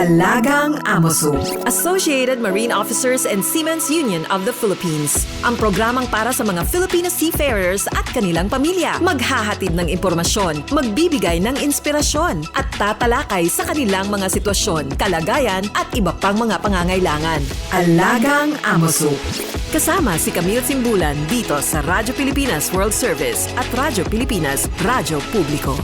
Alagang Amoso, Associated Marine Officers and Seamen's Union of the Philippines. Ang programang para sa mga Filipino seafarers at kanilang pamilya. Maghahatid ng impormasyon, magbibigay ng inspirasyon, at tatalakay sa kanilang mga sitwasyon, kalagayan at iba pang mga pangangailangan. Alagang Amoso. Kasama si Camille Simbulan dito sa Radyo Pilipinas World Service at Radyo Pilipinas Radyo Publiko.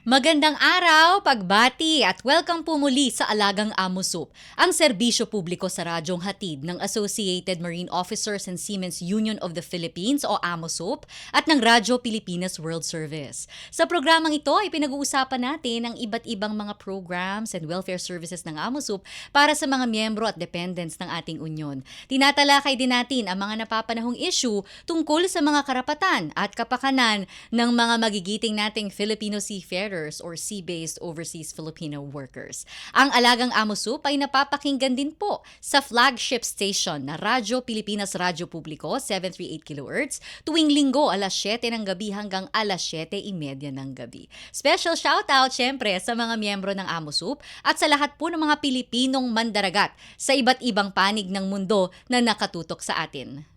Magandang araw, pagbati at welcome po muli sa Alagang Amoso, ang serbisyo publiko sa radyong hatid ng Associated Marine Officers and Seamen's Union of the Philippines o AMOSUP at ng Radyo Pilipinas World Service. Sa programang ito ay pinag-uusapan natin ang iba't ibang mga programs and welfare services ng AMOSUP para sa mga miyembro at dependents ng ating union. Tinatalakay din natin ang mga napapanahong issue tungkol sa mga karapatan at kapakanan ng mga magigiting nating Filipino seafarers or sea-based overseas Filipino workers. Ang Alagang Amosup ay napapakinggan din po sa flagship station na Radyo Pilipinas Radyo Publiko 738 kHz tuwing linggo alas 7 ng gabi hanggang alas 7:30 ng gabi. Special shoutout syempre sa mga miyembro ng Amosup at sa lahat po ng mga Pilipinong mandaragat sa iba't ibang panig ng mundo na nakatutok sa atin.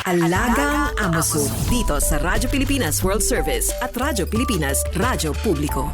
Alagang Amoso, dito sa Radyo Pilipinas World Service at Radyo Pilipinas Radyo Publiko.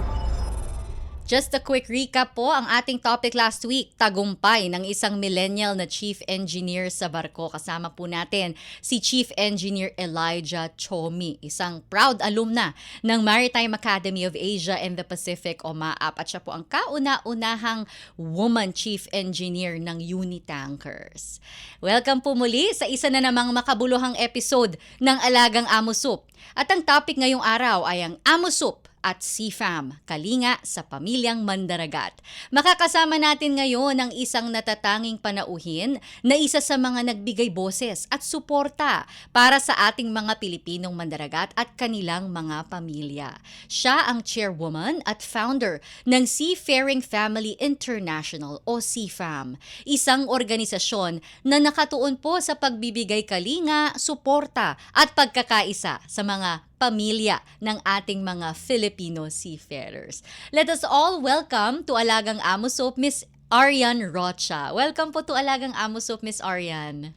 Just a quick recap po, ang ating topic last week, tagumpay ng isang millennial na chief engineer sa barko. Kasama po natin si Chief Engineer Elijah Chomi, isang proud alumna ng Maritime Academy of Asia and the Pacific o MAAP. At siya po ang kauna-unahang woman chief engineer ng Unitankers. Welcome po muli sa isa na namang makabuluhang episode ng Alagang Amosup. At ang topic ngayong araw ay ang Amosup at CFAM, kalinga sa pamilyang mandaragat. Makakasama natin ngayon ang isang natatanging panauhin na isa sa mga nagbigay boses at suporta para sa ating mga Pilipinong mandaragat at kanilang mga pamilya. Siya ang chairwoman at founder ng Seafaring Family International o CFAM, isang organisasyon na nakatuon po sa pagbibigay kalinga, suporta at pagkakaisa sa mga pamilya ng ating mga Filipino seafarers. Let us all welcome to Alagang Amosup, Miss Arian Rocha. Welcome po to Alagang Amosup, Miss Arian.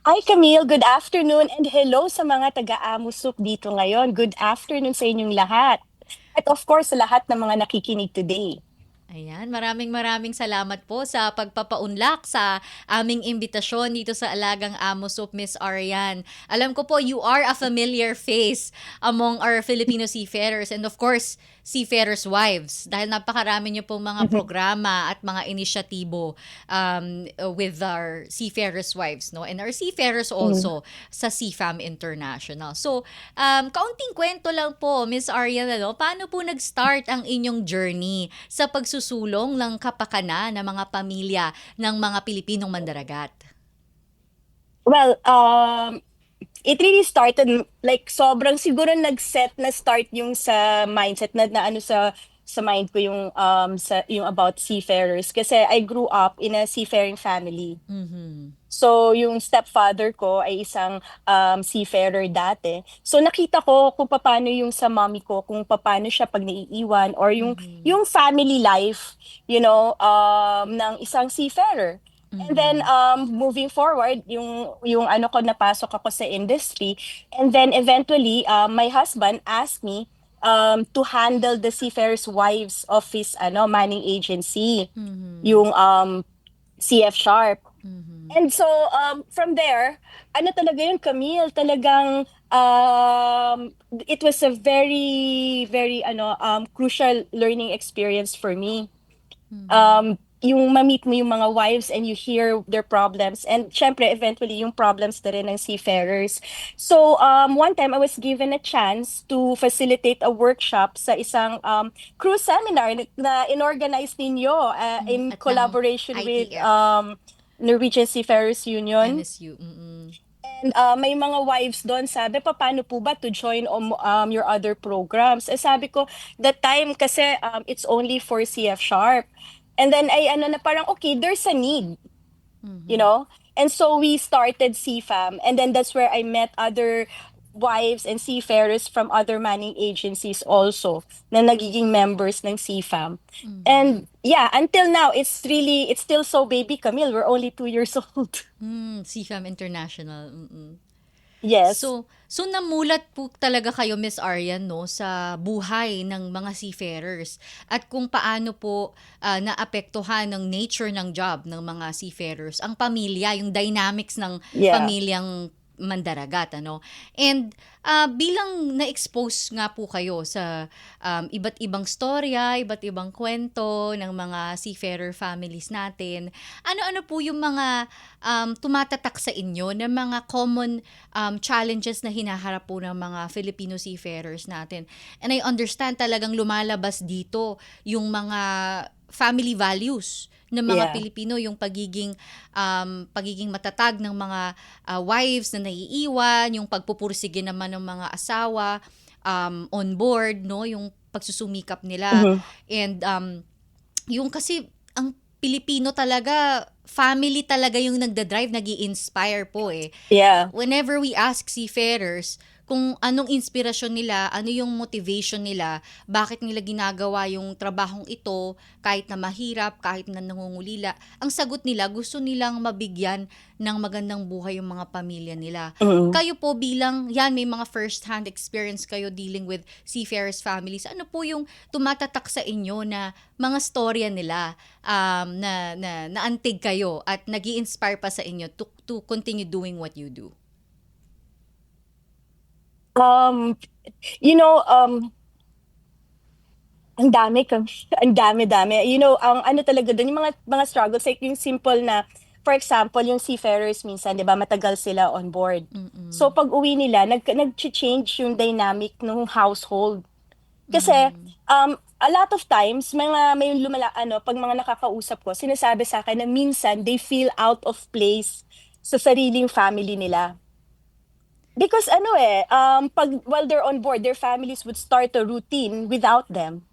Hi Camille, good afternoon and hello sa mga taga-Amosup dito ngayon. Good afternoon sa inyong lahat. At of course sa lahat ng mga nakikinig today. Ayan, maraming salamat po sa pagpapaunlak sa aming imbitasyon dito sa Alagang Amosup, Miss Arian. Alam ko po, you are a familiar face among our Filipino seafarers and of course, seafarers' wives dahil napakarami niyo pong mga programa at mga inisyatibo with our seafarers' wives, no? And our seafarers also sa CFAM International. So, kaunting kwento lang po, Miss Arian, no? Paano po nag-start ang inyong journey sa pagsusulong ng kapakanan ng mga pamilya ng mga Pilipinong mandaragat? Well, it really started like sobrang siguro nag-set na start yung sa mindset na ano sa mind ko yung sa yung about seafarers kasi I grew up in a seafaring family. So yung stepfather ko ay isang seafarer dati. So nakita ko kung paano yung sa mommy ko, kung paano siya pag naiiwan or yung family life, you know, ng isang seafarer. And then moving forward, yung ano ko napasok ako sa industry and then eventually my husband asked me to handle the seafarers' wives of his manning agency, yung CF Sharp. And so from there, ano talaga yun, Camille, talagang it was a very crucial learning experience for me. Yung ma-meet mo yung mga wives and you hear their problems and syempre eventually yung problems na rin ng seafarers. So one time I was given a chance to facilitate a workshop sa isang cruise seminar na inorganize ninyo in collaboration with Norwegian Seafarers Union. NSU. And may mga wives doon, sabi, paano po ba to join your other programs? Sabi ko, that time kasi it's only for CF Sharp. And then ay na parang okay, there's a need. You know? And so we started CFAM and then that's where I met other wives and seafarers from other manning agencies also na nagiging members ng CFAM. And yeah, until now, it's still so baby, Camille. We're only 2 years old. CFAM International. Mm-mm. Yes. So namulat po talaga kayo, Miss Aryan, no, sa buhay ng mga seafarers at kung paano po naapektuhan ng nature ng job ng mga seafarers, ang pamilya, yung dynamics ng Yeah. pamilyang mandaragat, ano. And bilang na-expose nga po kayo sa iba't ibang storya, iba't ibang kwento ng mga seafarer families natin, ano-ano po yung mga tumatatak sa inyo na mga common challenges na hinaharap po ng mga Filipino seafarers natin? And I understand talagang lumalabas dito yung mga family values ng mga Yeah. Pilipino, yung pagiging matatag ng mga wives na naiiwan, yung pagpupursige naman ng mga asawa on board, no, yung pagsusumikap nila. Mhm. And yung kasi ang Pilipino talaga, family talaga yung nagda-drive, nag-i-inspire po eh. Yeah. Whenever we ask seafarers kung anong inspirasyon nila, ano yung motivation nila, bakit nila ginagawa yung trabahong ito kahit na mahirap, kahit na nangungulila, ang sagot nila, gusto nilang mabigyan ng magandang buhay yung mga pamilya nila. Mhm. Kayo po bilang, yan, may mga first-hand experience kayo dealing with seafarers families, ano po yung tumatatak sa inyo na mga storya nila na naantig kayo at nag-i-inspire pa sa inyo to continue doing what you do? You know, ang dami ang dami-dami. You know, ang ano talaga doon, yung mga struggles, like yung simple na, for example, yung seafarers minsan, di ba, matagal sila on board. So, pag uwi nila, nag-change yung dynamic ng household. Kasi, a lot of times, pag mga nakakausap ko, sinasabi sa akin na minsan, they feel out of place sa sariling family nila. Because while they're on board, their families would start a routine without them.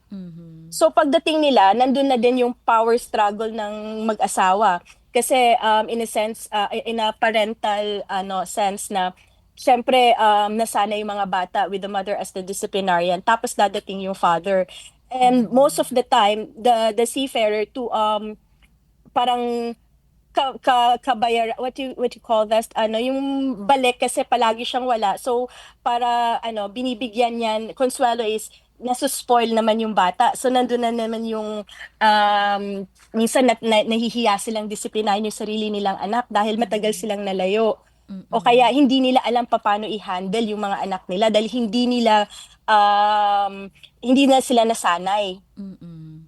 So pagdating nila, nandun na din yung power struggle ng mag-asawa. Kasi in a sense, in a parental sense na, syempre nasana yung mga bata with the mother as the disciplinarian, tapos dadating yung father. And most of the time, the seafarer to parang kabayar, what you call that, yung balik kasi palagi siyang wala. So para binibigyan niyan, consuelo is nasuspoil naman yung bata. So nandun na naman yung minsan nahihiya silang disiplinahin yung sarili nilang anak dahil matagal silang nalayo. O kaya hindi nila alam paano i-handle yung mga anak nila dahil hindi na sila nasanay.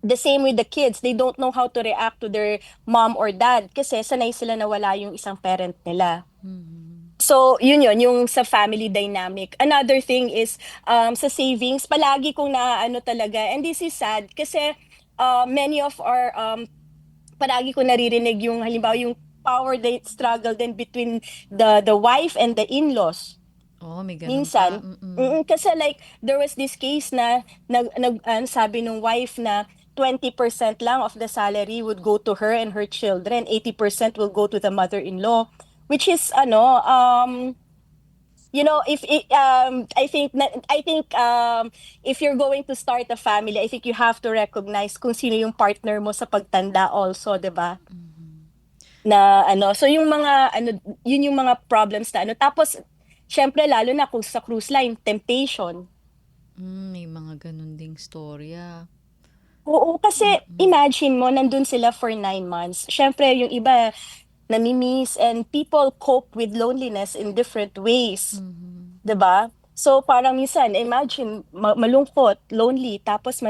The same with the kids. They don't know how to react to their mom or dad kasi sanay sila na wala yung isang parent nila. So, yun yung sa family dynamic. Another thing is, sa savings, palagi kong naaano talaga, and this is sad kasi many of our, palagi ko naririnig yung, halimbawa, yung power struggle din between the wife and the in-laws. Oh, may ganun Minsan, pa. kasi like, there was this case na sabi nung wife na 20% lang of the salary would go to her and her children, 80% will go to the mother-in-law, which is I think if you're going to start a family, I think you have to recognize kung sino yung partner mo sa pagtanda also, 'di ba? Na so yung mga yun yung mga problems na tapos syempre lalo na kung sa cruise line, temptation. May mga ganun ding storya. Oo, kasi imagine mo, nandun sila for 9 months. Syempre, yung iba, namimiss, and people cope with loneliness in different ways. 'Di ba? So, parang minsan, imagine, malungkot, lonely, tapos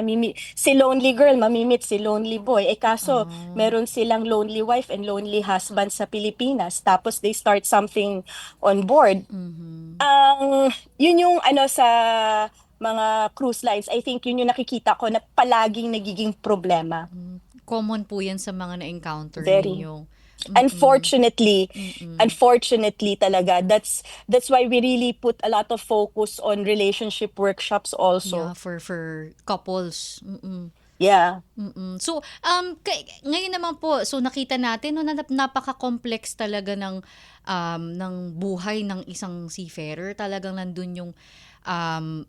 si lonely girl, mamimit si lonely boy. Kaso, meron silang lonely wife and lonely husband sa Pilipinas. Tapos, they start something on board. Yun yung sa mga cruise lines, I think yun yung nakikita ko na palaging nagiging problema. Common po yan sa mga na-encounter Very. ninyo. Unfortunately talaga, that's why we really put a lot of focus on relationship workshops also. Yeah, for couples. Yeah. So, ngayon naman po, so nakita natin no, na napaka-complex talaga ng buhay ng isang seafarer. Talagang nandun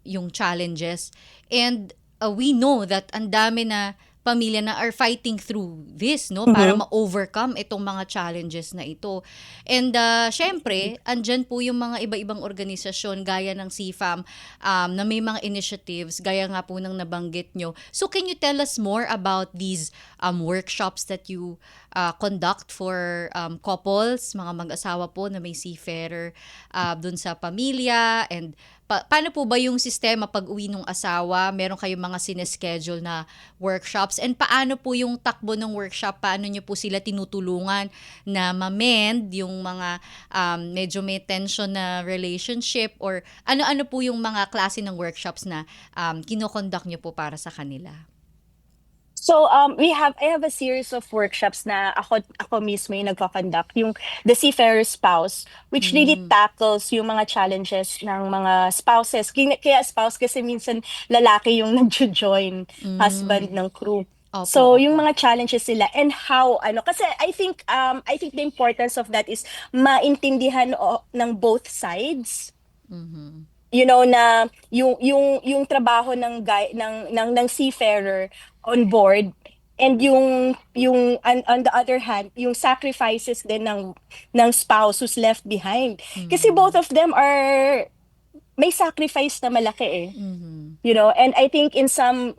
yung challenges. And we know that ang dami na pamilya na are fighting through this, no? Para Mhm. ma-overcome itong mga challenges na ito. And syempre, andyan po yung mga iba-ibang organisasyon gaya ng CFAM na may mga initiatives, gaya nga po ng nabanggit nyo. So can you tell us more about these workshops that you conduct for couples, mga mag-asawa po na may seafarer dun sa pamilya, and paano po ba yung sistema pag uwi ng asawa? Meron kayong mga sineschedule na workshops, and paano po yung takbo ng workshop? Paano nyo po sila tinutulungan na ma-mend yung mga medyo may tension na relationship, or ano-ano po yung mga klase ng workshops na kinokonduct nyo po para sa kanila? So I have a series of workshops na ako mismo yung nagko-conduct, yung the Seafarer Spouse, which really tackles yung mga challenges ng mga spouses. Kaya spouse kasi minsan lalaki yung nagjo-join, husband ng crew. Opo, So yung opo. mga challenges nila and how kasi I think the importance of that is maintindihan ng both sides, na yung trabaho ng seafarer on board, and on the other hand yung sacrifices din ng spouse who's left behind, kasi both of them are may sacrifice na malaki eh. And I think in some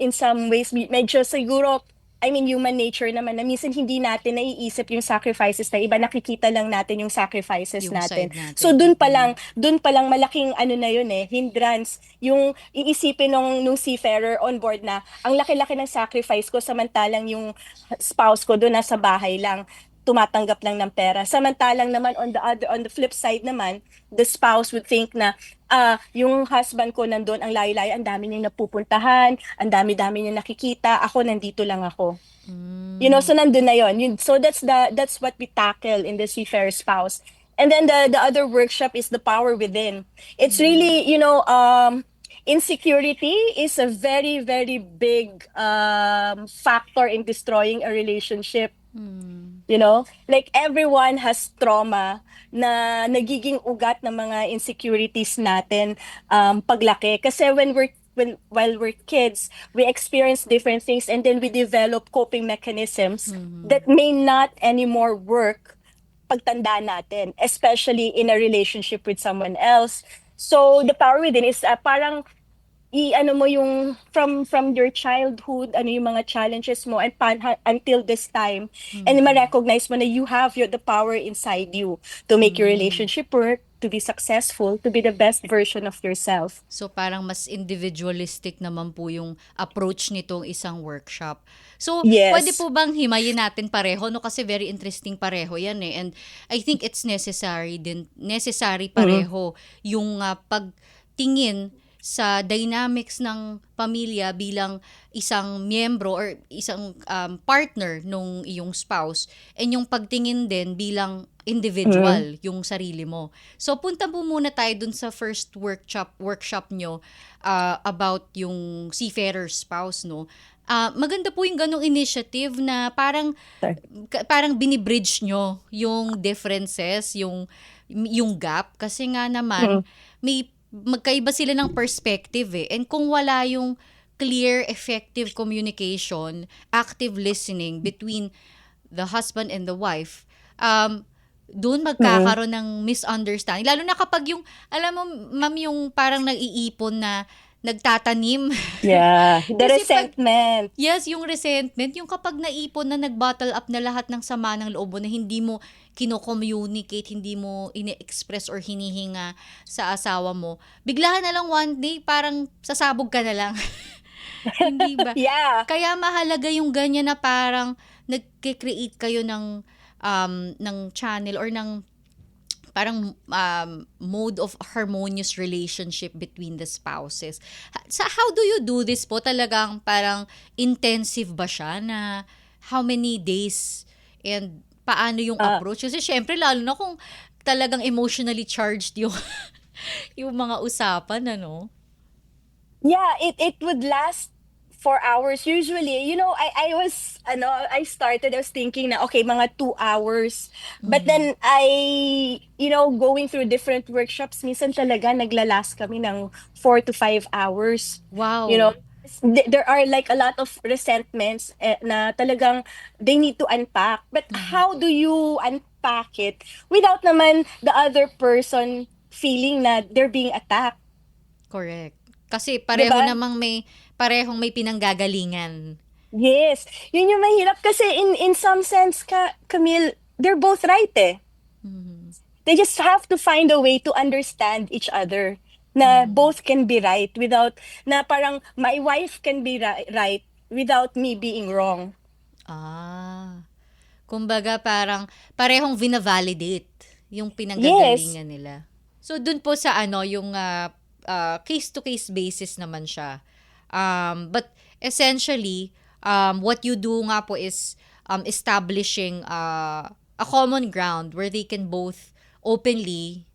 ways medyo siguro, I mean, human nature naman na minsan hindi natin naiisip yung sacrifices na iba, nakikita lang natin yung sacrifices Yung natin. side natin. So dun pa lang malaking na yun eh, hindrance yung iisipin nung seafarer on board na ang laki-laki ng sacrifice ko, samantalang yung spouse ko doon nasa bahay lang tumatanggap lang ng pera. Samantalang naman on the flip side naman, the spouse would think na yung husband ko nandun, ang layo-layo, ang dami niyang napupuntahan, ang dami-dami niyang nakikita, ako nandito lang ako. So nandun na yun. So that's what we tackle in the Seafarer Spouse. And then the other workshop is the power within. It's really, insecurity is a very, very big factor in destroying a relationship. Like everyone has trauma na nagiging ugat ng mga insecurities natin paglaki. Kasi while we're kids, we experience different things, and then we develop coping mechanisms that may not anymore work pagtanda natin, especially in a relationship with someone else. So the power within is parang mo yung from your childhood, yung mga challenges mo, and until this time, and ma-recognize mo na you have the power inside you to make your relationship work, to be successful, to be the best version of yourself. So parang mas individualistic naman po yung approach nitong isang workshop. So Yes. pwede po bang himayin natin pareho, no? Kasi very interesting pareho yan eh. And I think it's necessary pareho yung pagtingin sa dynamics ng pamilya bilang isang miyembro or isang partner nung iyong spouse, and yung pagtingin din bilang individual, yung sarili mo. So punta po muna tayo dun sa first workshop nyo about yung seafarer spouse, no? Maganda po yung ganong initiative na parang binibridge nyo yung differences, yung gap, kasi nga naman may magkaiba sila ng perspective eh. And kung wala yung clear, effective communication, active listening between the husband and the wife, doon magkakaroon ng misunderstanding. Lalo na kapag alam mo, ma'am, yung parang nag-iipon na nagtatanim. Yeah, the Kasi resentment. Yes, yung resentment, yung kapag naipon na nag-bottle up na lahat ng sama ng loob mo na hindi mo kino-communicate, hindi mo ini-express or hinihinga sa asawa mo, bigla na lang one day parang sasabog ka na lang. Hindi ba? Yeah. Kaya mahalaga yung ganyan na parang nagke-create kayo ng channel or ng parang mode of harmonious relationship between the spouses. So how do you do this po? Talagang parang intensive ba siya, na how many days, and paano yung approach? Kasi syempre lalo na kung talagang emotionally charged yung yung mga usapan, ano? Yeah, it would last 4 hours usually, I was thinking na okay, mga 2 hours. But Mhm. then going through different workshops, minsan talaga naglalast kami ng 4 to 5 hours. You know, Wow. there are like a lot of resentments na talagang they need to unpack. But Mhm. how do you unpack it without naman the other person feeling na they're being attacked, Correct. Kasi 'di ba? parehong may pinanggagalingan. Yes, yun yung mahirap kasi in some sense Camille, they're both right eh. Mhm. They just have to find a way to understand each other na Mhm. both can be right without na parang my wife can be right without me being wrong. Ah. Kumbaga parang parehong vina-validate yung Yes, pinanggagalingan nila. So dun po sa ano yung case to case basis naman siya. But essentially what you do nga po is establishing a common ground where they can both openly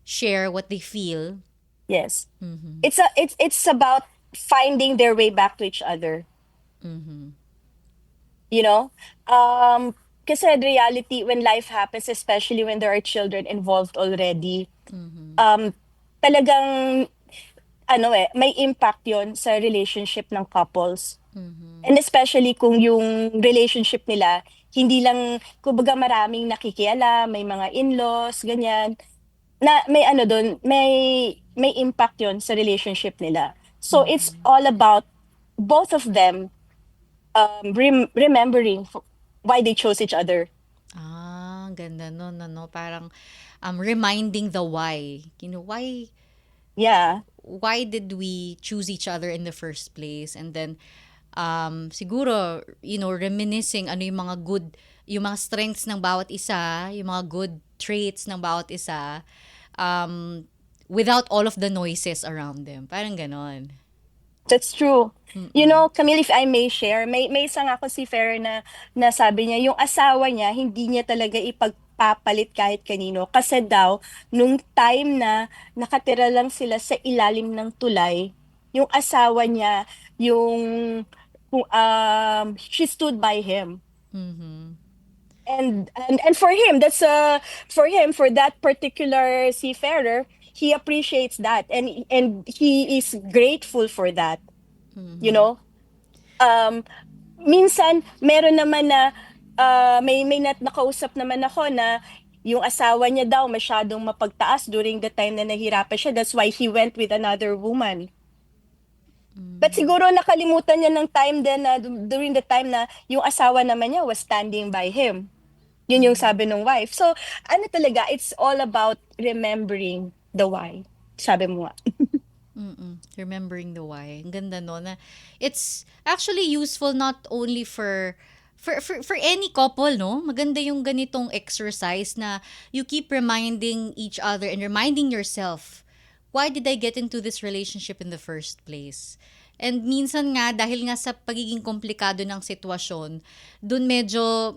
share what they feel. yes. Mhm. It's about finding their way back to each other, Mhm. you know? Um kasi the reality when life happens, especially when there are children involved already, Mhm. um talagang may impact 'yon sa relationship ng couples. Mhm. And especially kung yung relationship nila hindi lang kumbaga maraming nakikialam, may mga in-laws, ganyan, na may ano dun, may impact 'yon sa relationship nila. So it's Mhm. all about both of them remembering why they chose each other. Ganda nun, ano, parang reminding the why. Yeah, Why did we choose each other in the first place? And then, siguro, reminiscing ano yung mga strengths ng bawat isa, yung mga good traits ng bawat isa, um, without all of the noises around them. Parang ganon. that's true. You Mm-mm. know, Camille, if I may share, may isa nga ako si Fer na nasabi niya, yung asawa niya, hindi niya talaga ipagpapalit kahit kanino. Kasi daw, nung time na nakatira lang sila sa ilalim ng tulay, yung asawa niya, she stood by him. Mhm. And for him, for that particular seafarer, he appreciates that, and he is grateful for that, you Mhm. know. um Minsan meron naman na may nakausap naman ako na yung asawa niya daw masyadong mapagtaas during the time na nahirapan siya, that's why he went with another woman. But siguro nakalimutan niya ng time din na during the time na yung asawa naman niya was standing by him. Yun yung sabi ng wife. So ano talaga, it's all about remembering the why, sabi mo nga. Remembering the why. Ang ganda no na it's actually useful not only for any couple, no? Maganda yung ganitong exercise na you keep reminding each other and reminding yourself, why did I get into this relationship in the first place? And minsan nga, dahil nga sa pagiging komplikado ng sitwasyon, dun medyo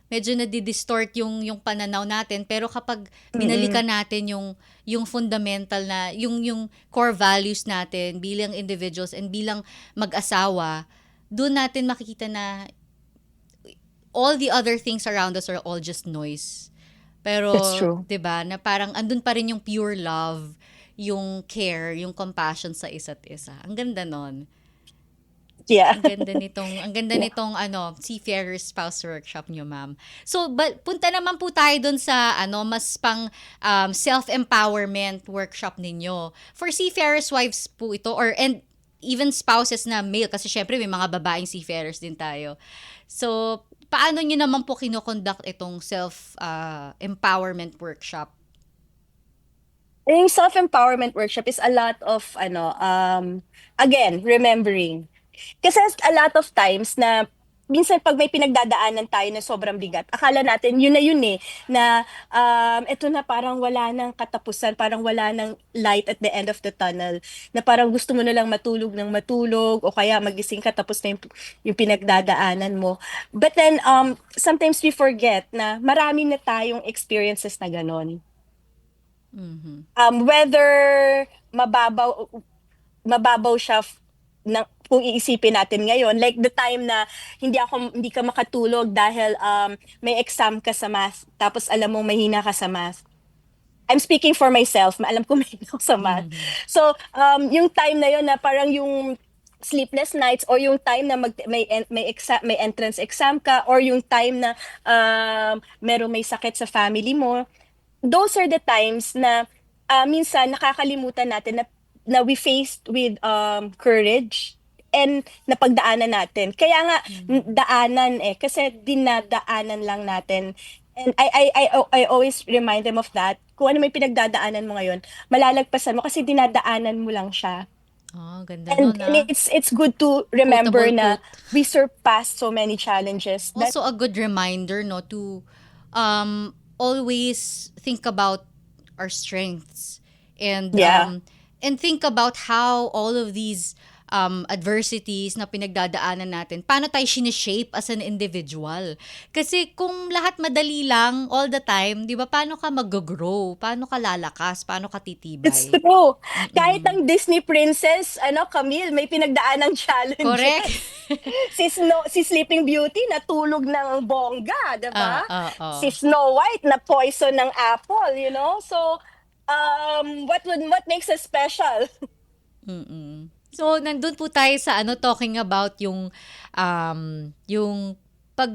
nadi-distort yung pananaw natin, pero kapag Mm-mm. binalikan natin yung fundamental na yung core values natin bilang individuals and bilang mag-asawa, doon natin makikita na all the other things around us are all just noise. That's Pero, true. 'di ba, na parang andun pa rin yung pure love, yung care, yung compassion sa isa't isa. Ang ganda nun. Yeah. Yeah. Seafarer Spouse Workshop niyo, ma'am. So, punta naman po tayo dun sa, mas pang self-empowerment workshop ninyo. For seafarers wives po ito, and even spouses na male, kasi syempre may mga babaeng seafarers din tayo. So, paano niyo naman po kinoconduct itong self-empowerment workshop? Yung self-empowerment workshop is a lot of again, remembering. Kasi a lot of times na minsan pag may pinagdadaanan tayo na sobrang bigat, akala natin yun eh, na eto na parang wala nang katapusan, parang wala nang light at the end of the tunnel, na parang gusto mo na lang matulog ng matulog o kaya magising ka tapos na yung pinagdadaanan mo. But then sometimes we forget na marami na tayong experiences na ganon. Whether mababaw mababaw siya kung iisipin natin ngayon, like the time na hindi ka makatulog dahil may exam ka sa math, tapos alam mong mahina ka sa math. I'm speaking for myself, alam ko mahina ako sa math. So, yung time na yon na parang yung sleepless nights, or yung time na may entrance exam ka, or yung time na may sakit sa family mo, those are the times na minsan nakakalimutan natin na we faced with courage and napagdaanan natin. Kaya nga daanan kasi dinadaanan lang natin. And I always remind them of that. Kung ano may pinagdadaanan mo ngayon, malalagpasan mo kasi dinadaanan mo lang siya. Ganda And, nun, and it's good to remember Quotable na quote. we surpassed so many challenges. Also a good reminder, no, to always think about our strengths, and Yeah. and think about how all of these adversities na pinagdadaanan natin, paano tayo sineshape as an individual. Kasi kung lahat madali lang all the time, di ba, paano ka mag-grow? Paano ka lalakas? Paano ka It's titibay? true. Kahit ang Disney princess, Camille, may pinagdaanang challenges. Correct? Si Sleeping Beauty natulog ng bongga, 'di ba? Oo. Si Snow White na poison ng apple, So, what makes us special? So, nandun po tayo sa talking about yung pag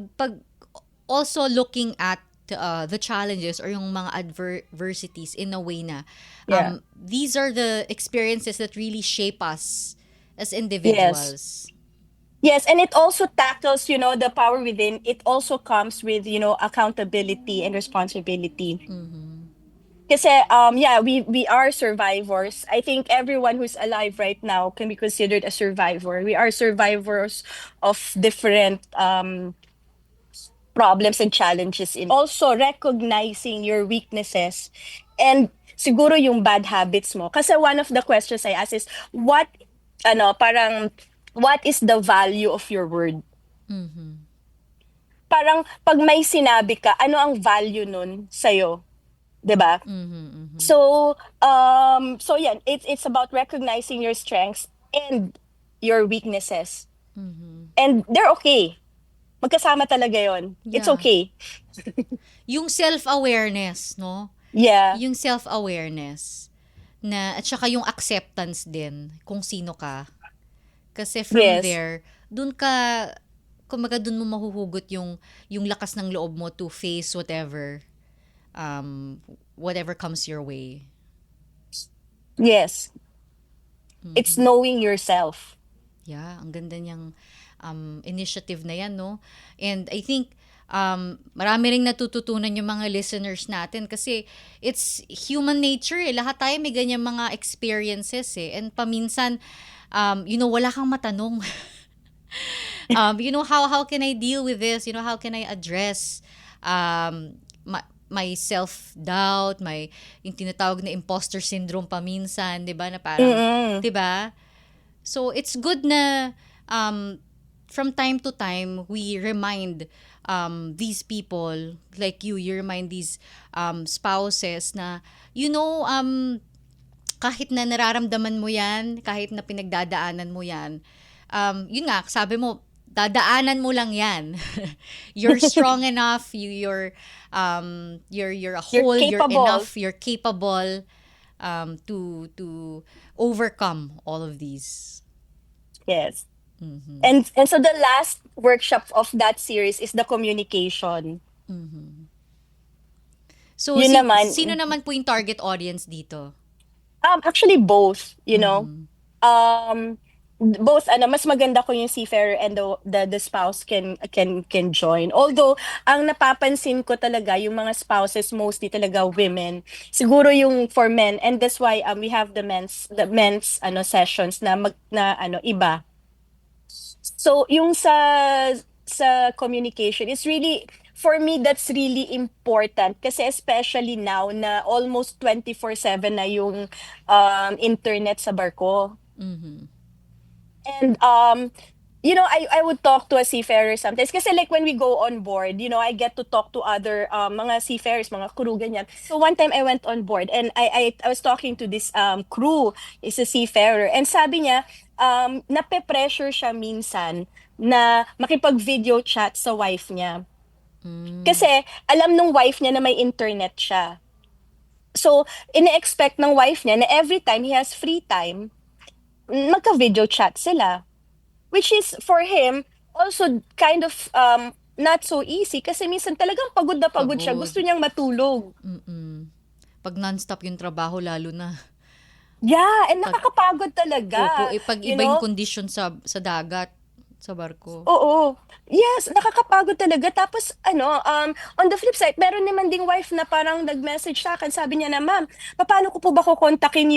also looking at the challenges or yung mga adversities in a way na Yeah. these are the experiences that really shape us as individuals. Yes, and it also tackles, the power within. It also comes with, accountability and responsibility. Kasi we are survivors. I think everyone who's alive right now can be considered a survivor. We are survivors of different problems and challenges. Also recognizing your weaknesses and siguro yung bad habits mo. Kasi one of the questions I ask is what is the value of your word? Parang pag may sinabi ka, ano ang value nun sa'yo? 'Di ba? So yeah, it's about recognizing your strengths and your weaknesses. And they're okay. Magkasama talaga 'yon. It's Yeah. okay. Yung self-awareness, no? Yeah. Yung self-awareness at saka yung acceptance din kung sino ka. Kasi from Yes. there, kumbaga dun mo mahuhugot yung lakas ng loob mo to face whatever comes your way. Yes. It's knowing yourself. Yeah, ang ganda niyang initiative na yan, no? And I think marami ring natututunan yung mga listeners natin kasi it's human nature eh. Lahat tayo may ganyang mga experiences eh. And paminsan, wala kang matanong. How can I deal with this? How can I address my self-doubt, yung tinatawag na imposter syndrome paminsan, 'di ba? Na parang, 'di ba? So it's good na from time to time we remind these people like you remind these spouses na kahit na nararamdaman mo 'yan, kahit na pinagdadaanan mo 'yan, yun nga, sabi mo, dadaanan mo lang yan. You're strong enough, you're a whole, you're capable. enough, you're capable to overcome all of these. Yes. And so the last workshop of that series is the communication. So Yun naman. sino naman po yung target audience dito? Actually both, both mas maganda kung yung seafarer and the spouse can join. Although ang napapansin ko talaga yung mga spouses mostly talaga women. Siguro yung for men, and that's why we have the men's sessions na iba. So yung sa communication, it's really, for me, that's really important kasi especially now na almost 24/7 na yung internet sa barko. And I would talk to a seafarer sometimes kasi like when we go on board, I get to talk to other mga seafarers, mga crew ganyan. So one time I went on board and I was talking to this crew, is a seafarer, and sabi niya nape-pressure siya minsan na makipag-video chat sa wife niya. Kasi alam nung wife niya na may internet siya. So, ine-expect ng wife niya na every time he has free time, magka-video chat sila. Which is, for him, also kind of not so easy kasi minsan talagang pagod na pagod siya. Pagod. Gusto niyang matulog. Pag non-stop yung trabaho, lalo na. Yeah, and nakakapagod talaga. Opo, pag You iba yung know? kondisyon sa dagat, sa barko. Oo. Yes, nakakapagod talaga. Tapos on the flip side, meron naman ding wife na parang nag-message sa akin. Sabi niya na, ma'am, paano ko po ba kukontakin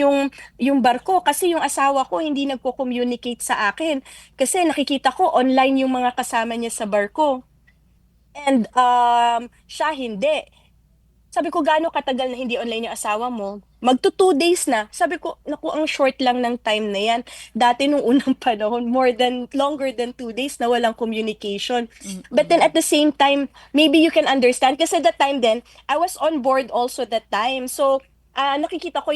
yung barko? Kasi yung asawa ko hindi nagko-communicate sa akin. Kasi nakikita ko online yung mga kasama niya sa barko. And siya hindi. Sabi ko, gaano katagal na hindi online yung asawa mo? Magto 2 days na. Sabi ko, naku, ang short lang ng time na yan. Dati nung unang panahon, longer than 2 days na walang communication. But then at the same time, maybe you can understand. Kasi that time then, I was on board also that time. So, nakikita ko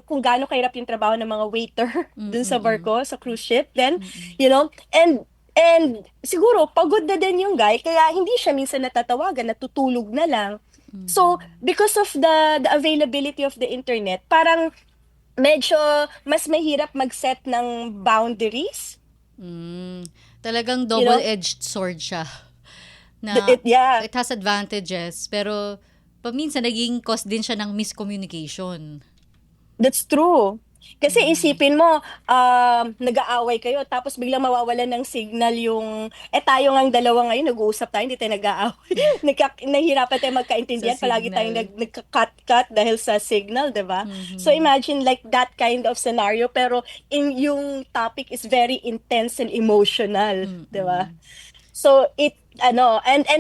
kung gaano kahirap yung trabaho ng mga waiter dun sa barko, sa cruise ship. Then, and siguro, pagod na din yung guy, kaya hindi siya minsan natatawagan, natutulog na lang. So, because of the availability of the internet, parang medyo mas mahirap mag-set ng boundaries. Talagang double-edged sword siya. Na Yeah, it has advantages, pero paminsan naging cause din siya ng miscommunication. that's true. Kasi isipin mo, nag-aaway kayo, tapos biglang mawawalan ng signal tayo ngang dalawa ngayon, nag-uusap tayo, hindi tayo nag-aaway. Nahihirapan tayo magkaintindihan, Sa palagi signal. tayong nagka-cut dahil sa signal, di ba? So imagine like that kind of scenario, pero yung topic is very intense and emotional, di ba? So and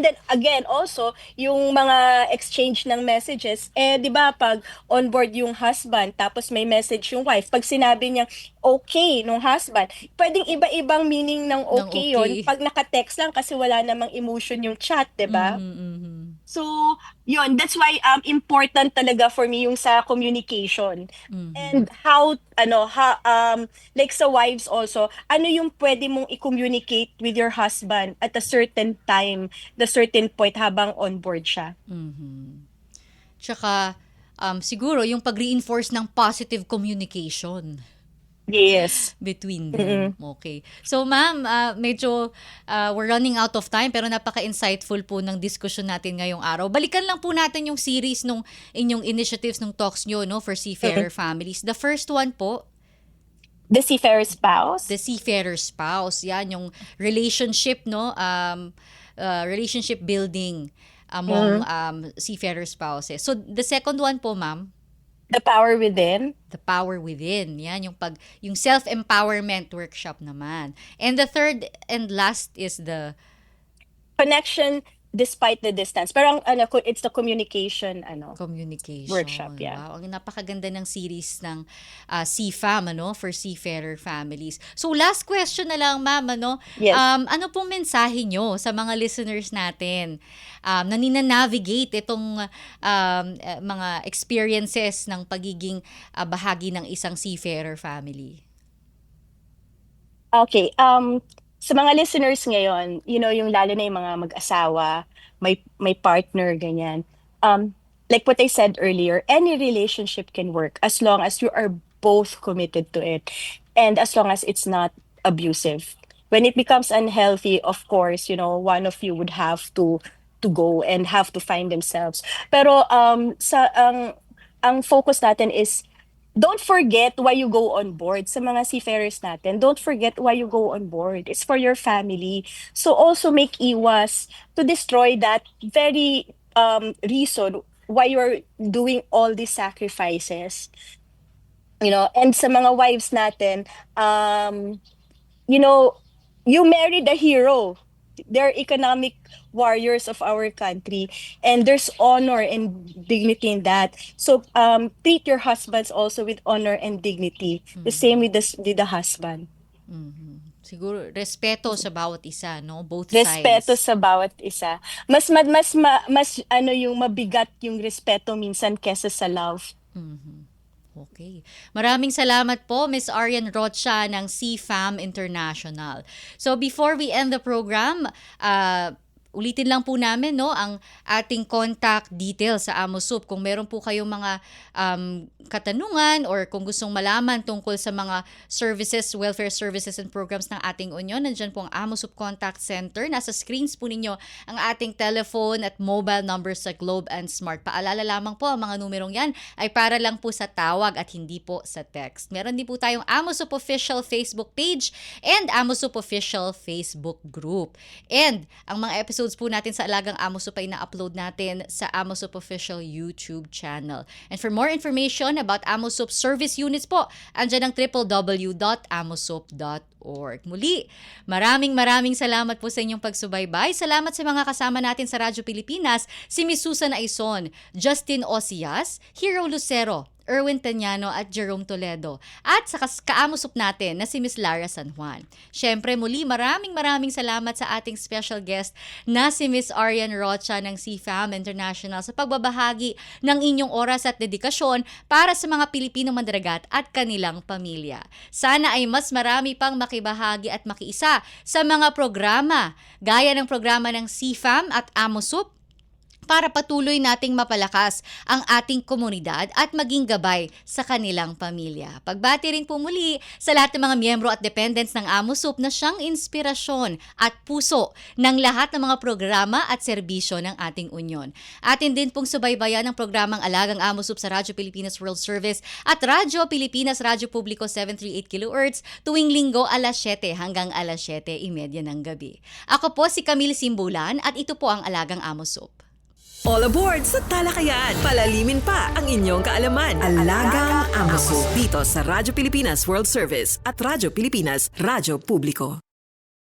then again also yung mga exchange ng messages, 'di ba, pag on board yung husband tapos may message yung wife, pag sinabi niya okay nung husband, pwedeng iba-ibang meaning ng okay yun okay. pag naka-text lang kasi wala namang emotion yung chat, 'di ba? So, yun, that's why important talaga for me yung sa communication. And like sa wives also, ano yung pwede mong i-communicate with your husband at a certain time, the certain point habang on board siya. Tsaka, siguro yung pag-reinforce ng positive communication Yes. between them. Okay. So, ma'am, medyo we're running out of time pero napaka-insightful po ng discussion natin ngayong araw. Balikan lang po natin yung series nung inyong initiatives, nung talks nyo, no, for seafarer families. The first one po, The seafarer spouse. the seafarer spouse. Yan, yung relationship, no, relationship building among seafarer spouses. So, the second one po, ma'am, The power within. the power within. Yan, yung self-empowerment workshop naman. And the third and last is the Connection despite the distance. Pero it's the communication, communication. Workshop, yeah. Wow, ang napakaganda ng series ng CFAM, for seafarer families. So last question na lang, ma'am, Yes. ano pong mensahe nyo sa mga listeners natin na nina-navigate itong mga experiences ng pagiging bahagi ng isang seafarer family? Okay, sa mga listeners ngayon, yung lalo na yung mga mag-asawa, may partner, ganyan. Like what I said earlier, any relationship can work as long as you are both committed to it and as long as it's not abusive. When it becomes unhealthy, of course, one of you would have to go and have to find themselves. Pero ang focus natin is don't forget why you go on board. Sa mga seafarers natin, don't forget why you go on board. It's for your family. So also make iwas to destroy that very reason why you're doing all these sacrifices. And sa mga wives natin, you married a hero. They're economic warriors of our country, and there's honor and dignity in that. So treat your husbands also with honor and dignity. The same with the husband. Siguro respeto sa bawat isa, no, both Respeto sides. sa bawat isa. Mas yung mabigat yung respeto minsan kesa sa love. Okay. Maraming salamat po, Miss Arian Rocha ng CFAM International. So before we end the program, ulitin lang po namin ang ating contact details sa Amo Soup. Kung meron po kayong mga katanungan or kung gustong malaman tungkol sa mga services, welfare services and programs ng ating union, nandyan po ang Amo Soup Contact Center. Nasa screens po ninyo ang ating telephone at mobile numbers sa Globe and Smart. Paalala lamang po, ang mga numerong yan ay para lang po sa tawag at hindi po sa text. Meron din po tayong Amo Soup Official Facebook page and Amo Soup Official Facebook group. And ang mga episodes po natin sa Alagang Amo Soup ay na-upload natin sa Amo Soup Official YouTube channel. And for more information about Amo Soup service units po, andyan ang www.amosoup.org. Muli, maraming salamat po sa inyong pagsubaybay. Salamat sa mga kasama natin sa Radyo Pilipinas, si Miss Susan Aizon, Justin Osias, Hero Lucero, Erwin Tanyano at Jerome Toledo. At sa Kaamo Soup natin na si Miss Lara San Juan. Syempre muli, maraming salamat sa ating special guest na si Miss Arian Rocha ng CFAM International sa pagbabahagi ng inyong oras at dedikasyon para sa mga Pilipinong mandaragat at kanilang pamilya. Sana ay mas marami pang makibahagi at makiisa sa mga programa gaya ng programa ng CFAM at Amo Soup para patuloy nating mapalakas ang ating komunidad at maging gabay sa kanilang pamilya. Pagbati rin po muli sa lahat ng mga miyembro at dependents ng Amo Soup na siyang inspirasyon at puso ng lahat ng mga programa at serbisyo ng ating union. Atin din pong subaybayan ang programang Alagang Amo Soup sa Radyo Pilipinas World Service at Radyo Pilipinas Radyo Publiko 738 kHz tuwing linggo alas 7 hanggang alas 7:30 ng gabi. Ako po si Camille Simbulan at ito po ang Alagang Amo Soup. All aboard sa talakayan. Palalimin pa ang inyong kaalaman. Alagang Amo Soup dito sa Radyo Pilipinas World Service at Radyo Pilipinas Radyo Publiko.